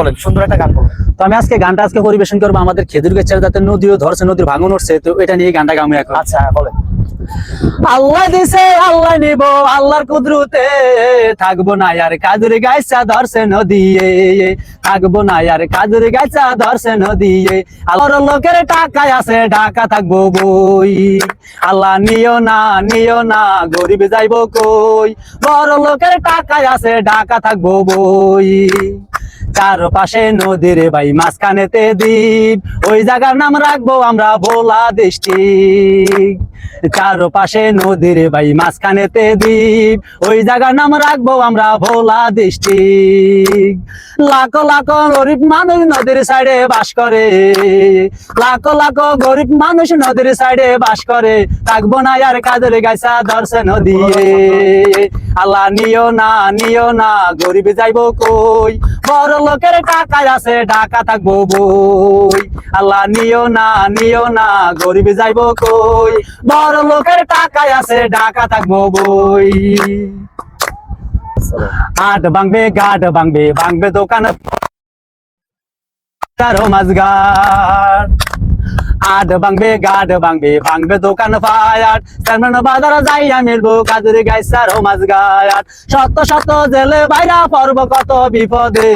বলেন, সুন্দর একটা গান বলেন। তো আমি গানটা পরিবেশন করবো আমাদের খেজুর গাছের যাতে নদীও ধরছে, নদীর ভাঙন উঠছে, তো এটা নিয়ে গানটা গামু এখন। আচ্ছা বলেন। আল্লাহ দিছে আল্লাহ নিব, আল্লাহর কুদরতে থাকবো না আর কাদুর গাইছা ধরছে নদী, থাকবো না আর কাদুর গাইছা ধরছে নদী। আল্লাহর লোকের টাকায় আছে ঢাকা থাকবো বই, আল্লাহ নিও না গরিব যাইবো কই, বড় লোকের টাকায় আছে ঢাকা থাকবো বই। চারপাশে নদীর ভাই মাঝখানেতে দ্বীপ, ওই জায়গার নাম রাখবো আমরা ভোলা ডিস্ট্রিক্ট। চারপাশে নদীর ভাই মাঝখানেতে দ্বীপ, ওই জায়গার নাম রাখবো আমরা ভোলা ডিস্ট্রিক্ট। লাখো লাখো গরিব মানুষ নদীর সাইডে বাস করে, লাখো লাখো গরিব মানুষ নদীর সাইডে বাস করে, থাকবো না আর কাদের গাইছা ধরছে নদী। আল্লাহ নিও না গরিব যাইবো কই, বড় লোকের টাকায় আছে ঢাকা থাকবো বই। আল্লাহ নিও না গরিব যাইবো কই, বড় লোকের টাকায় আছে ঢাকা থাকবো বই। আট ভাঙবে গাট ভাঙবে, ভাঙবে দোকান মাঝগার। আট ভাঙবে গাট ভাঙবে, ভাঙবে দোকান ফায়ার, সালমান বাজার যাইয়া মিলবো কাজুর গাইছার মাঝগার। শত শত জেলে বাইরা পর্ব কত বিপদে,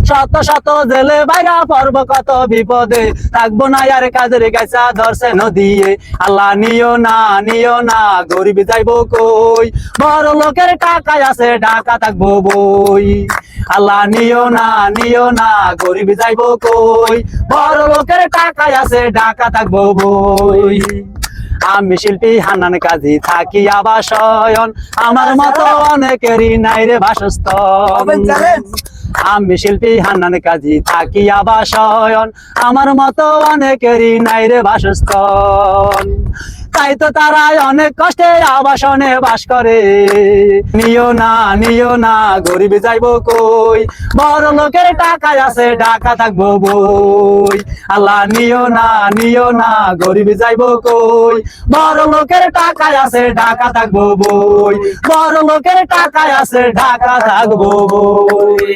শত শত জেলে বাইরা পর্ব কত বিপদে, থাকবো না আর কাজুর গাইছা ধরছে নদী। আল্লাহ নিও না গরিব যাইবো কই, বড় লোকের টাকায় আছে ঢাকা থাকবো বই। আল্লাহ নিও না গরিব যাইবো কই, বড় লোকের টাকায় আছে ঢাকা থাকবো বই। আমি শিল্পী হান্নান কাজী থাকি আবাসয়ন, আমার মতো অনেকেরই নাই রে বাসস্থান। আমি শিল্পী হান্নান কাজী থাকি আবাসয়ন, আমার মতো অনেকেরই নাই রে বাসস্থান। তাই তো তারা অনেক কষ্টে আবাসনে বাস করে। নিও না গরিব যাইবো কই, বড় লোকের টাকায় আছে ঢাকা থাকবো বই। আল্লাহ নিও না গরিব যাইবো কই, বড় লোকের টাকায় আছে ঢাকা থাকবো বই। বড় লোকের টাকায় আছে ঢাকা থাকবো বই।